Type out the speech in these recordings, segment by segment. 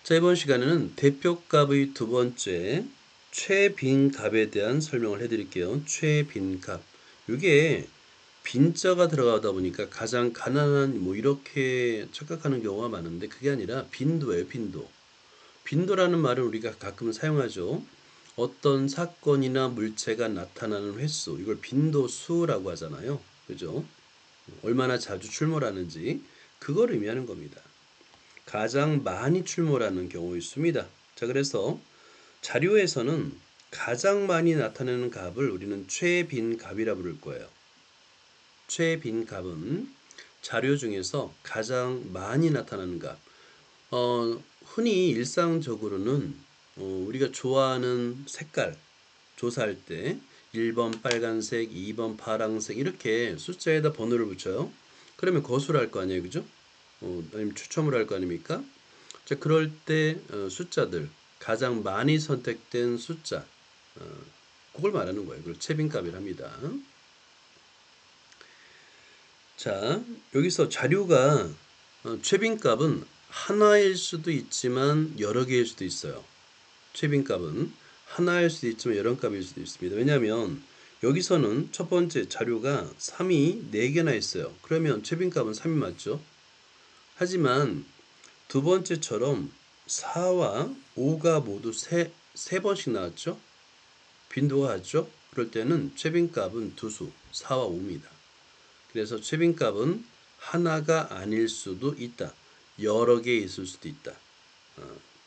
자, 이번 시간에는 대표값의 두 번째 최빈값에 대한 설명을 해드릴게요. 최빈값. 이게 빈자가 들어가다 보니까 가장 가난한 뭐 이렇게 착각하는 경우가 많은데 그게 아니라 빈도예요, 빈도. 빈도라는 말을 우리가 가끔 사용하죠. 어떤 사건이나 물체가 나타나는 횟수, 이걸 빈도수라고 하잖아요. 그죠? 얼마나 자주 출몰하는지 그걸 의미하는 겁니다. 가장 많이 출몰하는 경우 있습니다. 자, 그래서 자료에서는 가장 많이 나타내는 값을 우리는 최빈값이라 부를 거예요. 최빈값은 자료 중에서 가장 많이 나타나는 값. 흔히 일상적으로는 우리가 좋아하는 색깔 조사할 때 1번 빨간색, 2번 파란색 이렇게 숫자에다 번호를 붙여요. 그러면 거수를 할 거 아니에요, 그죠? 아니면 추첨을 할 거 아닙니까? 자, 그럴 때 숫자들 가장 많이 선택된 숫자 그걸 말하는 거예요. 그걸 최빈값이라 합니다. 자, 여기서 자료가 최빈값은 하나일 수도 있지만 여러 개일 수도 있어요. 최빈값은 하나일 수도 있지만 여러 값일 수도 있습니다. 왜냐하면 여기서는 첫 번째 자료가 3이 4개나 있어요. 그러면 최빈값은 3이 맞죠? 하지만 두 번째처럼 4와 5가 모두 세 번씩 나왔죠? 빈도가 같죠? 그럴 때는 최빈값은 두 수, 4와 5입니다. 그래서 최빈값은 하나가 아닐 수도 있다. 여러 개 있을 수도 있다.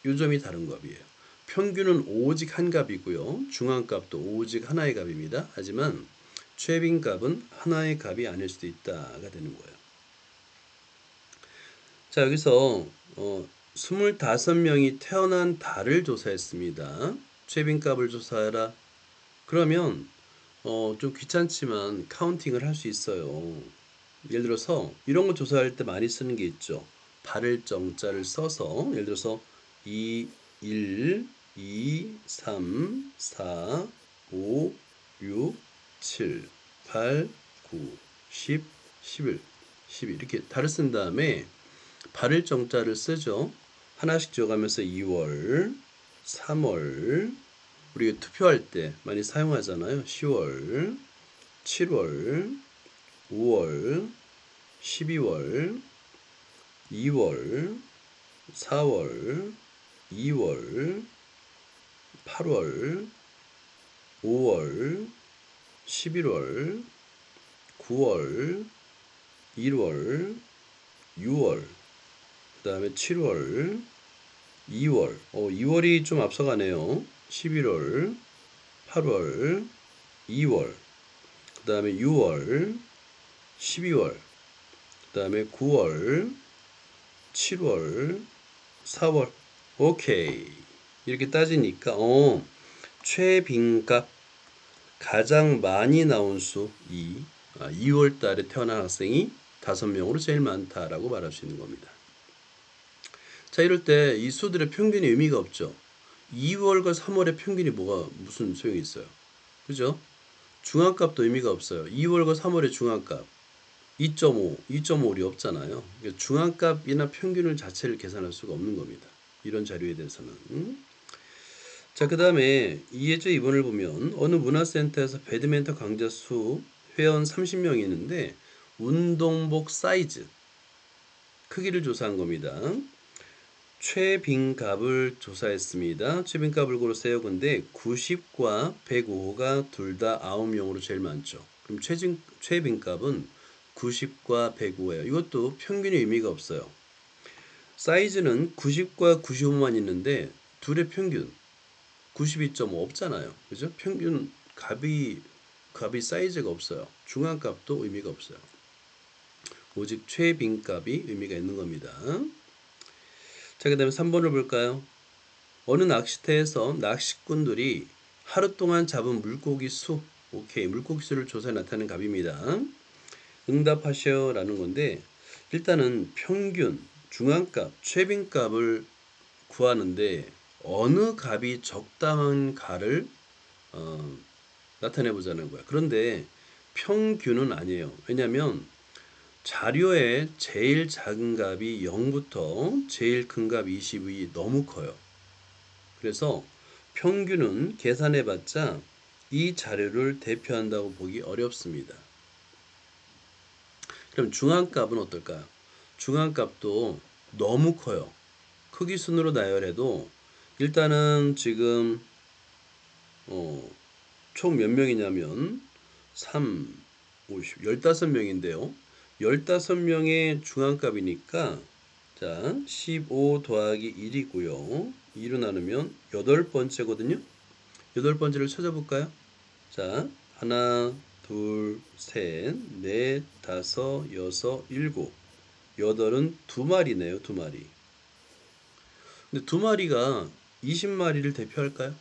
이 점이 다른 값이에요. 평균은 오직 한 값이고요. 중앙값도 오직 하나의 값입니다. 하지만 최빈값은 하나의 값이 아닐 수도 있다가 되는 거예요. 자, 여기서 25명이 태어난 달을 조사했습니다. 최빈값을 조사해라. 그러면 좀 귀찮지만 카운팅을 할 수 있어요. 예를 들어서 이런 거 조사할 때 많이 쓰는 게 있죠. 발을 정자를 써서 예를 들어서 2, 1, 2, 3, 4, 5, 6, 7, 8, 9, 10, 11, 12 이렇게 달을 쓴 다음에 발을 정자를 쓰죠. 하나씩 지어가면서 2월, 3월, 우리가 투표할 때 많이 사용하잖아요. 10월, 7월, 5월, 12월, 2월, 4월, 2월, 8월, 5월, 11월, 9월, 1월, 6월, 그 다음에 7월, 2월, 2월이 좀 앞서가네요. 11월, 8월, 2월, 그 다음에 6월, 12월, 그 다음에 9월, 7월, 4월. 오케이. 이렇게 따지니까, 최빈값 가장 많이 나온 수 2. 2월 달에 태어난 학생이 5명으로 제일 많다라고 말할 수 있는 겁니다. 자, 이럴 때 이 수들의 평균이 의미가 없죠. 2월과 3월의 평균이 무슨 소용이 있어요. 그죠? 중앙값도 의미가 없어요. 2월과 3월의 중앙값 2.5, 2.5이 없잖아요. 그러니까 중앙값이나 평균을 자체를 계산할 수가 없는 겁니다. 이런 자료에 대해서는. 자, 그 다음에 이해저 2번을 보면 어느 문화센터에서 배드민턴 강좌 수 회원 30명이 있는데 운동복 사이즈 크기를 조사한 겁니다. 최빈값을 조사했습니다. 최빈값을 고르세요. 근데 90과 105가 둘 다 9명으로 제일 많죠. 그럼 최빈값은 90과 105예요. 이것도 평균의 의미가 없어요. 사이즈는 90과 95만 있는데 둘의 평균 92.5 없잖아요. 그죠? 평균 값이 사이즈가 없어요. 중앙값도 의미가 없어요. 오직 최빈값이 의미가 있는 겁니다. 자, 그 다음에 3번을 볼까요? 어느 낚시터에서 낚시꾼들이 하루 동안 잡은 물고기 수, 오케이, 물고기 수를 조사해 나타낸 값입니다. 응답하셔 라는 건데, 일단은 평균, 중앙값, 최빈값을 구하는데 어느 값이 적당한 값을 나타내 보자는 거야. 그런데 평균은 아니에요. 왜냐하면 자료의 제일 작은 값이 0부터 제일 큰 값 20이 너무 커요. 그래서 평균은 계산해봤자 이 자료를 대표한다고 보기 어렵습니다. 그럼 중앙값은 어떨까요? 중앙값도 너무 커요. 크기 순으로 나열해도 일단은 지금 총 몇 명이냐면 3, 50, 15명인데요. 15명의 중앙값이니까 자, 15 더하기 1이고요. 2로 나누면 8번째거든요. 8번째를 찾아볼까요? 자, 하나, 둘, 셋, 넷, 다섯, 여섯, 일곱. 여덟은 두 마리네요, 두 마리. 근데 두 마리가 20마리를 대표할까요?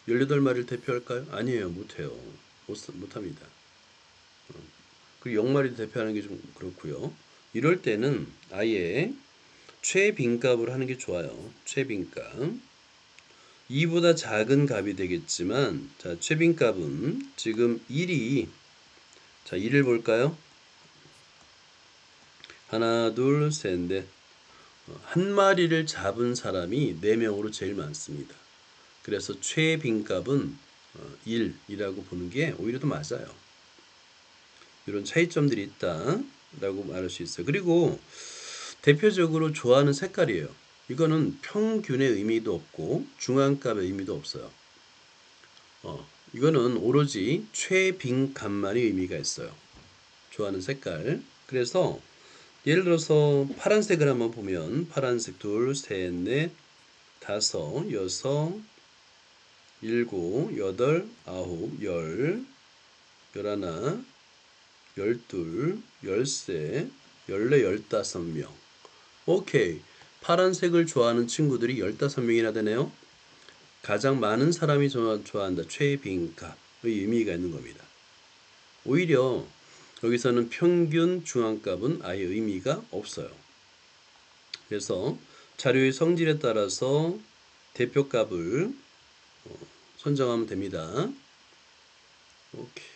18마리를 대표할까요? 아니에요, 못해요. 못합니다. 그리고 0마리를 대표하는 게 좀 그렇고요. 이럴 때는 아예 최빈값을 하는 게 좋아요. 최빈값. 2보다 작은 값이 되겠지만, 자, 최빈값은 지금 1이, 자, 1을 볼까요? 하나, 둘, 셋, 넷. 한 마리를 잡은 사람이 4명으로 제일 많습니다. 그래서 최빈값은 1이라고 보는 게 오히려 더 맞아요. 이런 차이점들이 있다라고 말할 수 있어요. 그리고 대표적으로 좋아하는 색깔이에요. 이거는 평균의 의미도 없고 중앙값의 의미도 없어요. 이거는 오로지 최빈값만의 의미가 있어요. 좋아하는 색깔. 그래서 예를 들어서 파란색을 한번 보면 파란색 둘, 셋, 넷, 다섯, 여섯, 일곱, 여덟, 아홉, 열, 열하나, 열둘, 열세, 열네, 15명. 오케이. 파란색을 좋아하는 친구들이 15명이나 되네요. 가장 많은 사람이 좋아한다. 최빈값의 의미가 있는 겁니다. 오히려 여기서는 평균 중앙값은 아예 의미가 없어요. 그래서 자료의 성질에 따라서 대표값을 선정하면 됩니다. 오케이.